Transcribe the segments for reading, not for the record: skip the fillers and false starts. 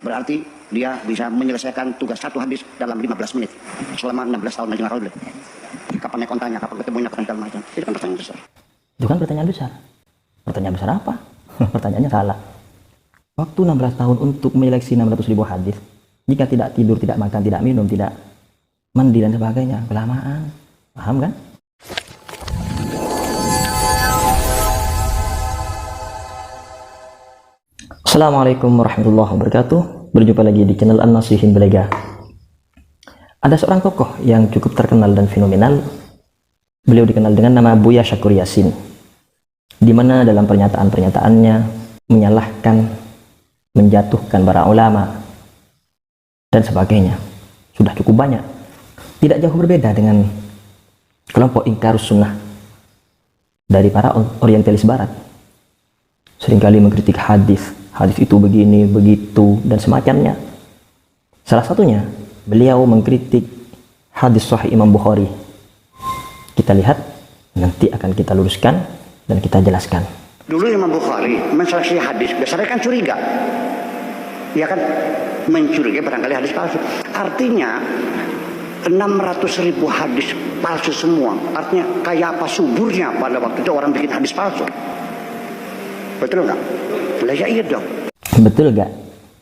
Berarti dia bisa menyelesaikan tugas satu hadis dalam 15 menit selama 16 tahun aja nggak. Kapan naik kontanya, kapan ketemunya, kapan segala macam. Itu kan pertanyaan besar. Itu kan pertanyaan besar. Pertanyaan besar apa? Pertanyaannya salah. Waktu 16 tahun untuk menyeleksi 600.000 hadis, jika tidak tidur, tidak makan, tidak minum, tidak mandi dan sebagainya, kelamaan. Paham kan? Assalamualaikum warahmatullahi wabarakatuh. Berjumpa lagi di channel An-Nasihin Belega. Ada seorang tokoh yang cukup terkenal dan fenomenal. Beliau dikenal dengan nama Buya Syakur Yasin, di mana dalam pernyataan-pernyataannya menyalahkan, menjatuhkan para ulama dan sebagainya sudah cukup banyak. Tidak jauh berbeda dengan kelompok ingkarus sunnah dari para orientalis barat. Seringkali mengkritik hadis itu begini, begitu, dan semacamnya. Salah satunya, beliau mengkritik hadis Sahih Imam Bukhari. Kita lihat, nanti akan kita luruskan dan kita jelaskan. Dulu Imam Bukhari menseleksi hadis, biasanya kan curiga. Ya kan, mencurigai barangkali hadis palsu. Artinya, 600.000 hadis palsu semua. Artinya, kayak apa suburnya pada waktu itu orang bikin hadis palsu. Betul nggak? Lah ya iya dong. Betul nggak?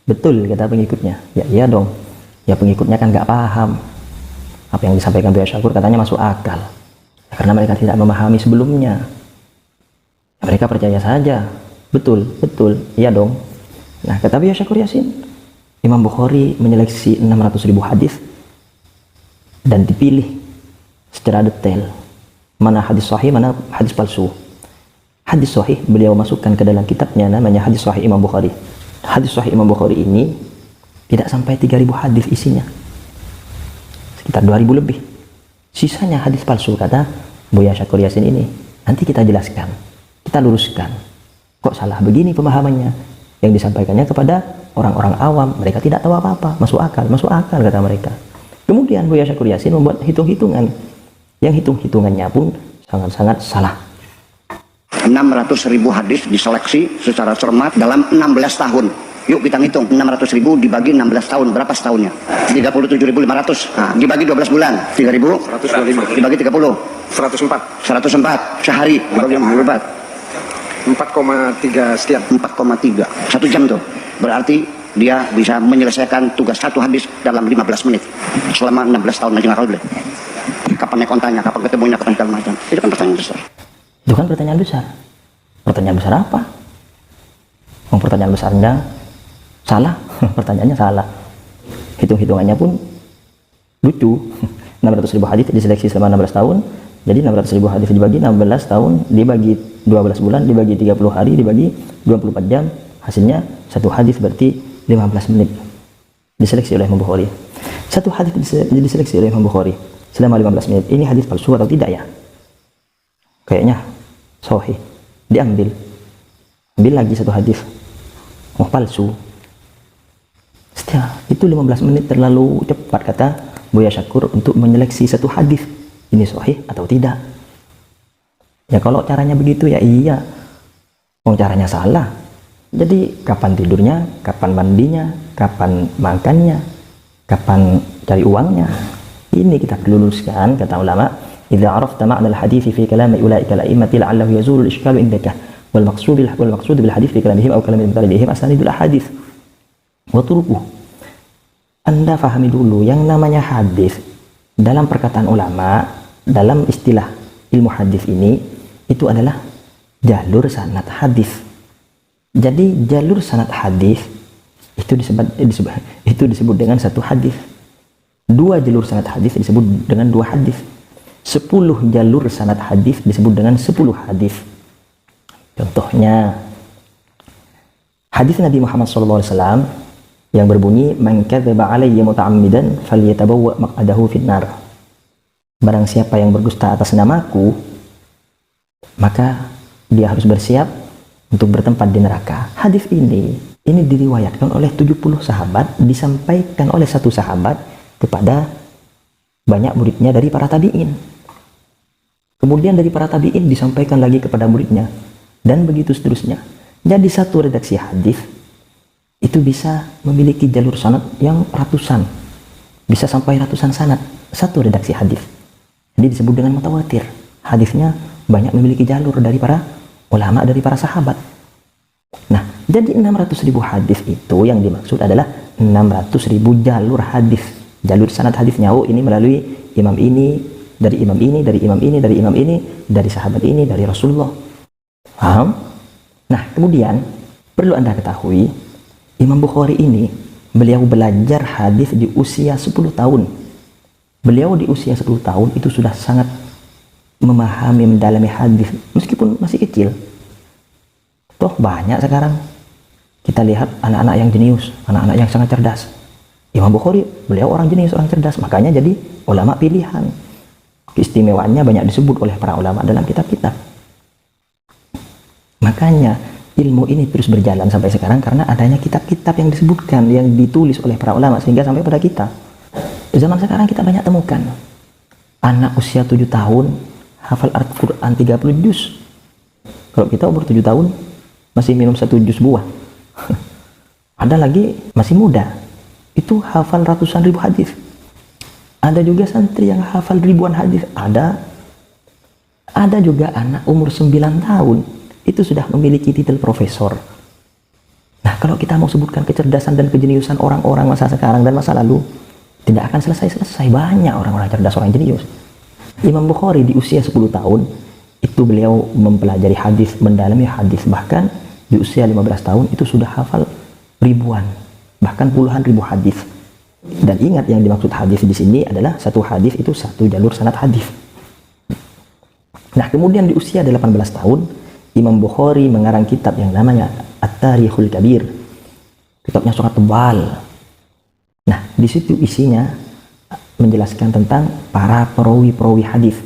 Betul kata pengikutnya. Ya iya dong. Ya pengikutnya kan nggak paham. Apa yang disampaikan Buya Syakur katanya masuk akal. Ya, karena mereka tidak memahami sebelumnya. Ya, mereka percaya saja. Betul, betul. Iya dong. Nah kata Buya Syakur Yasin, Imam Bukhari menyeleksi 600.000 hadis dan dipilih secara detail mana hadis sahih, mana hadis palsu. Hadis sahih beliau masukkan ke dalam kitabnya namanya Hadis Sahih Imam Bukhari. Hadis Sahih Imam Bukhari ini tidak sampai 3.000 hadis isinya. Sekitar 2.000 lebih. Sisanya hadis palsu kata Buya Syakur Yasin ini. Nanti kita jelaskan, kita luruskan. Kok salah begini pemahamannya? Yang disampaikannya kepada orang-orang awam, mereka tidak tahu apa-apa. Masuk akal kata mereka. Kemudian Buya Syakur Yasin membuat hitung-hitungan. Yang hitung-hitungannya pun sangat-sangat salah. 600.000 hadis diseleksi secara cermat dalam 16 tahun. Yuk kita ngitung, 600.000 dibagi 16 tahun, berapa setahunnya? 37.500. Nah, dibagi 12 bulan, 3.000. 125. Dibagi 30. 104. Sehari dibagi 4. 4,3 sekian. 4,3. 1 jam tuh. Berarti dia bisa menyelesaikan tugas satu hadis dalam 15 menit selama 16 tahun aja nggak boleh. Kapan naik kontanya, kapan ketemunya, kapan segala macam. Itu kan pertanyaan besar. Itu kan pertanyaan besar. Pertanyaan besar apa? Pertanyaan besarnya salah. Pertanyaannya salah. Hitung-hitungannya pun lucu. 600.000 hadis diseleksi selama 16 tahun. Jadi 600.000 hadis dibagi 16 tahun, dibagi 12 bulan, dibagi 30 hari, dibagi 24 jam. Hasilnya satu hadis berarti 15 menit. Diseleksi oleh Imam Bukhari. Satu hadis diseleksi oleh Imam Bukhari selama 15 menit. Ini hadis palsu atau tidak ya? Kayaknya sahih. Ambil lagi satu hadis, palsu. Setelah itu 15 menit terlalu cepat kata Buya Syakur untuk menyeleksi satu hadis ini sahih atau tidak. Ya kalau caranya begitu ya iya. Caranya salah. Jadi kapan tidurnya, kapan mandinya, kapan makannya, kapan cari uangnya, ini kita perlu luruskan kata ulama. إذا عرفت معنى الحديث في كلام أولئك الأئمة لعله يزول الإشكال عندك والمقصود بالحديث في كلامهم أو كلام المترددهم أسانيد الأحاديث وطرقه. Anda fahami dulu yang namanya hadis dalam perkataan ulama, dalam istilah ilmu hadis ini itu adalah jalur sanad hadis. Jadi jalur sanad hadis itu disebut dengan satu hadis. 2 jalur sanad hadis disebut dengan 2 hadis. 10 jalur sanad hadis disebut dengan 10 hadis. Contohnya hadis Nabi Muhammad SAW yang berbunyi man kadzaba alayya muta'ammidan falyatabawwa maq'adahu finnar. Barang siapa yang berdusta atas namaku, maka dia harus bersiap untuk bertempat di neraka. Hadis ini diriwayatkan oleh 70 sahabat, disampaikan oleh satu sahabat kepada banyak muridnya dari para tabi'in. Kemudian dari para tabi'in disampaikan lagi kepada muridnya, dan begitu seterusnya. Jadi satu redaksi hadis itu bisa memiliki jalur sanad yang ratusan, bisa sampai ratusan sanad satu redaksi hadis. Jadi disebut dengan mutawatir. Hadisnya banyak memiliki jalur dari para ulama, dari para sahabat. Nah, jadi 600.000 hadis itu yang dimaksud adalah 600.000 jalur hadis, jalur sanad hadisnya. Oh, ini melalui imam ini, dari imam ini, dari imam ini, dari imam ini, dari sahabat ini, dari Rasulullah. Paham? Nah, kemudian perlu Anda ketahui, Imam Bukhari ini beliau belajar hadis di usia 10 tahun. Beliau di usia 10 tahun itu sudah sangat memahami, mendalami hadis meskipun masih kecil. Toh banyak sekarang kita lihat anak-anak yang jenius, anak-anak yang sangat cerdas. Imam Bukhari beliau orang jenius, orang cerdas, makanya jadi ulama pilihan. Keistimewaannya banyak disebut oleh para ulama dalam kitab-kitab. Makanya ilmu ini terus berjalan sampai sekarang karena adanya kitab-kitab yang disebutkan, yang ditulis oleh para ulama sehingga sampai pada kita. Zaman sekarang kita banyak temukan anak usia 7 tahun hafal Al-Quran 30 juz. Kalau kita umur 7 tahun masih minum 1 juz buah. Ada lagi masih muda, itu hafal ratusan ribu hadis. Ada juga santri yang hafal ribuan hadis. Ada juga anak umur 9 tahun itu sudah memiliki titel profesor. Nah, kalau kita mau sebutkan kecerdasan dan kejeniusan orang-orang masa sekarang dan masa lalu, tidak akan selesai-selesai. Banyak orang-orang cerdas, orang jenius. Imam Bukhari di usia 10 tahun itu beliau mempelajari hadis, mendalami hadis. Bahkan di usia 15 tahun itu sudah hafal ribuan, bahkan puluhan ribu hadis. Dan ingat, yang dimaksud hadis di sini adalah satu hadis itu satu jalur sanad hadis. Nah, kemudian di usia 18 tahun Imam Bukhari mengarang kitab yang namanya At-Tarikhul Kabir. Kitabnya sangat tebal. Nah, di situ isinya menjelaskan tentang para perawi-perawi hadis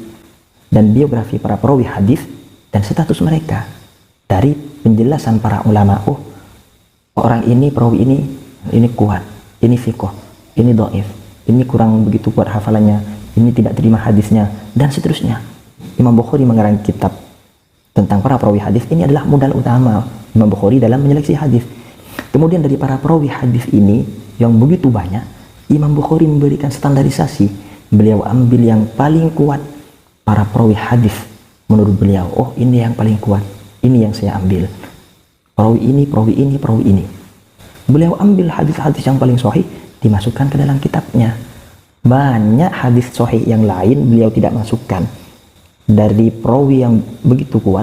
dan biografi para perawi hadis dan status mereka dari penjelasan para ulama. Oh, orang ini, perawi ini kuat, ini fiqh, ini dhaif, ini kurang begitu kuat hafalannya, ini tidak terima hadisnya, dan seterusnya. Imam Bukhari mengarang kitab tentang para perawi hadis. Ini adalah modal utama Imam Bukhari dalam menyeleksi hadis. Kemudian dari para perawi hadis ini yang begitu banyak, Imam Bukhari memberikan standarisasi. Beliau ambil yang paling kuat para perawi hadis menurut beliau. Oh, ini yang paling kuat, ini yang saya ambil. Perawi ini, perawi ini, perawi ini. Beliau ambil hadis-hadis yang paling sahih, dimasukkan ke dalam kitabnya. Banyak hadis sahih yang lain beliau tidak masukkan. Dari perawi yang begitu kuat,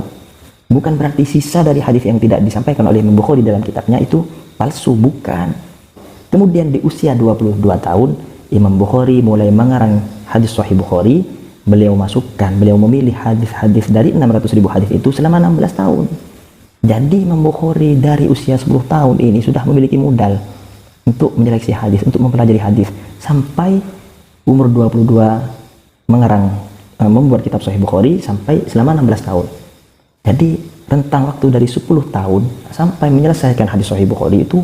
bukan berarti sisa dari hadis yang tidak disampaikan oleh Imam Bukhari dalam kitabnya itu palsu, bukan. Kemudian di usia 22 tahun Imam Bukhari mulai mengarang hadis Sahih Bukhari. Beliau masukkan, beliau memilih hadis-hadis dari 600.000 hadis itu selama 16 tahun. Jadi Imam Bukhari dari usia 10 tahun ini sudah memiliki modal untuk menyeleksi hadis, untuk mempelajari hadis, sampai umur 22 membuat kitab Sahih Bukhari sampai selama 16 tahun. Jadi rentang waktu dari 10 tahun sampai menyelesaikan hadis Sahih Bukhari itu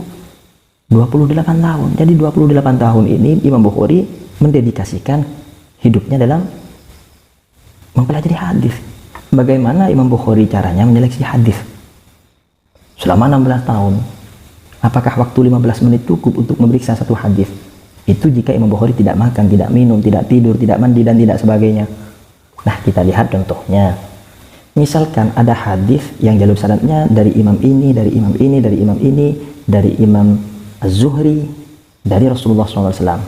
28 tahun. Jadi 28 tahun ini Imam Bukhari mendedikasikan hidupnya dalam mempelajari hadis. Bagaimana Imam Bukhari caranya menyeleksi hadis? Selama 16 tahun. Apakah waktu 15 menit cukup untuk memeriksa satu hadis? Itu jika Imam Bukhari tidak makan, tidak minum, tidak tidur, tidak mandi, dan tidak sebagainya. Nah, kita lihat contohnya. Misalkan ada hadis yang jalur sanadnya dari imam ini, dari imam ini, dari imam ini, dari Imam Az-Zuhri, dari Rasulullah SAW.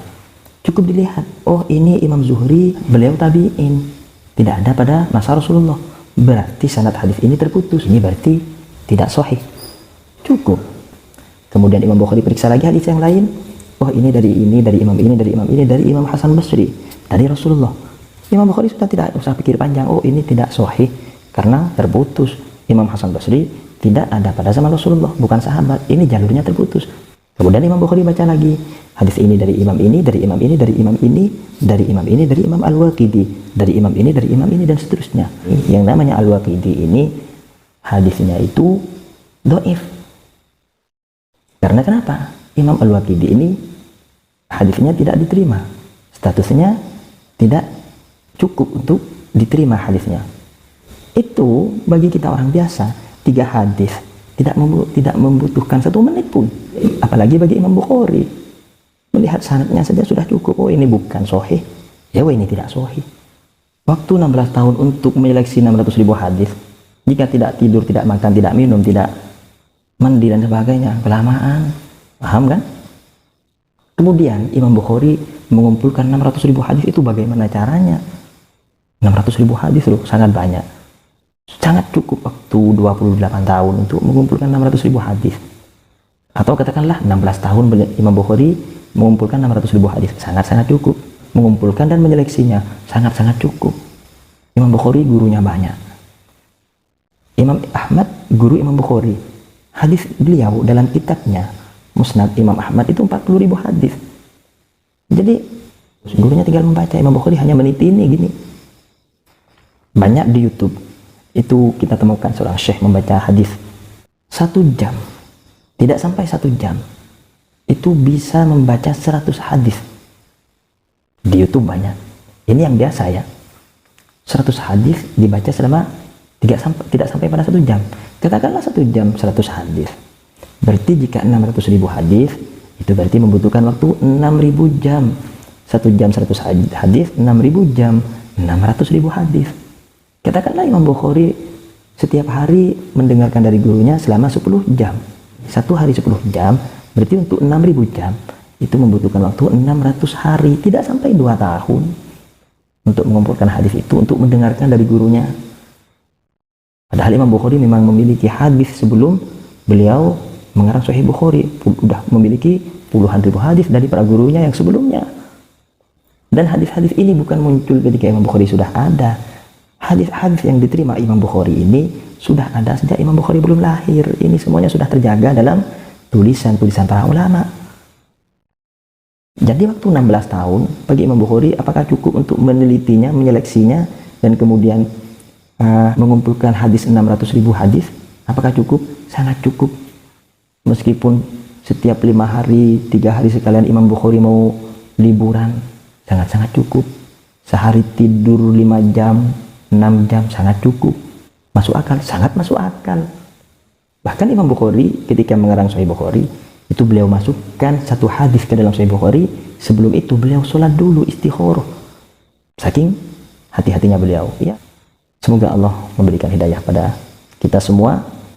Cukup dilihat, oh ini Imam Zuhri, beliau tabi'in, tidak ada pada masa Rasulullah. Berarti sanad hadis ini terputus, ini berarti tidak sahih. Cukup. Kemudian Imam Bukhari periksa lagi hadis yang lain, oh ini, dari imam ini, dari imam ini, dari Imam Hasan Basri, dari Rasulullah. Imam Bukhari sudah tidak usah pikir panjang, oh ini tidak sahih karena terputus. Imam Hasan Basri tidak ada pada zaman Rasulullah, bukan sahabat, ini jalurnya terputus. Kemudian Imam Bukhari baca lagi hadis ini dari imam ini, dari imam ini, dari imam ini, dari imam ini, dari Imam Al-Waqidi, dari imam ini, dari imam ini, dan seterusnya. Yang namanya Al-Waqidi ini hadisnya itu dhaif. Karena kenapa? Imam Al-Waqidi ini hadisnya tidak diterima, statusnya tidak cukup untuk diterima hadisnya. Itu bagi kita orang biasa, 3 hadis tidak membutuhkan 1 menit pun. Apalagi bagi Imam Bukhari. Melihat sanadnya saja sudah cukup. Oh, ini bukan sahih. Ya, ini tidak sahih. Waktu 16 tahun untuk menyeleksi 600.000 hadis. Jika tidak tidur, tidak makan, tidak minum, tidak mandi dan sebagainya, kelamaan. Paham kan? Kemudian Imam Bukhari mengumpulkan 600.000 hadis itu bagaimana caranya? 600.000 hadis loh, sangat banyak. Sangat cukup waktu 28 tahun untuk mengumpulkan 600.000 hadis. Atau katakanlah 16 tahun Imam Bukhari mengumpulkan 600.000 hadis. Sangat-sangat cukup. Mengumpulkan dan menyeleksinya sangat-sangat cukup. Imam Bukhari gurunya banyak. Imam Ahmad guru Imam Bukhari. Hadis beliau dalam kitabnya Musnad Imam Ahmad itu 40.000 hadis. Jadi gurunya tinggal membaca. Imam Bukhari hanya meniti ini gini. Banyak di YouTube itu kita temukan seorang syekh membaca hadis 1 jam, tidak sampai 1 jam itu bisa membaca 100 hadis. Di YouTube banyak. Ini yang biasa ya, 100 hadis dibaca selama tidak sampai pada 1 jam. Katakanlah 1 jam 100 hadis, berarti jika 600.000 hadis itu berarti membutuhkan waktu 6.000 jam. 1 jam 100 hadis, 6.000 jam, 600.000 hadis. Katakanlah Imam Bukhari setiap hari mendengarkan dari gurunya selama 10 jam. 1 hari 10 jam, berarti untuk 6.000 jam, itu membutuhkan waktu 600 hari, tidak sampai 2 tahun. Untuk mengumpulkan hadis itu, untuk mendengarkan dari gurunya. Padahal Imam Bukhari memang memiliki hadis sebelum beliau mengarang Sahih Bukhari. Sudah memiliki puluhan ribu hadis dari para gurunya yang sebelumnya. Dan hadis-hadis ini bukan muncul ketika Imam Bukhari sudah ada. Hadis-hadis yang diterima Imam Bukhari ini sudah ada sejak Imam Bukhari belum lahir. Ini semuanya sudah terjaga dalam tulisan-tulisan para ulama. Jadi waktu 16 tahun bagi Imam Bukhari, apakah cukup untuk menelitinya, menyeleksinya, dan kemudian mengumpulkan hadis 600.000 hadis? Apakah cukup? Sangat cukup. Meskipun setiap 5 hari, 3 hari sekalian Imam Bukhari mau liburan, sangat-sangat cukup. Sehari tidur 5 jam, 6 jam, sangat cukup. Masuk akal, sangat masuk akal. Bahkan Imam Bukhari ketika mengarang Sahih Bukhari, itu beliau masukkan 1 hadis ke dalam Sahih Bukhari. Sebelum itu beliau sholat dulu, istikharah. Saking hati-hatinya beliau. Ya. Semoga Allah memberikan hidayah pada kita semua.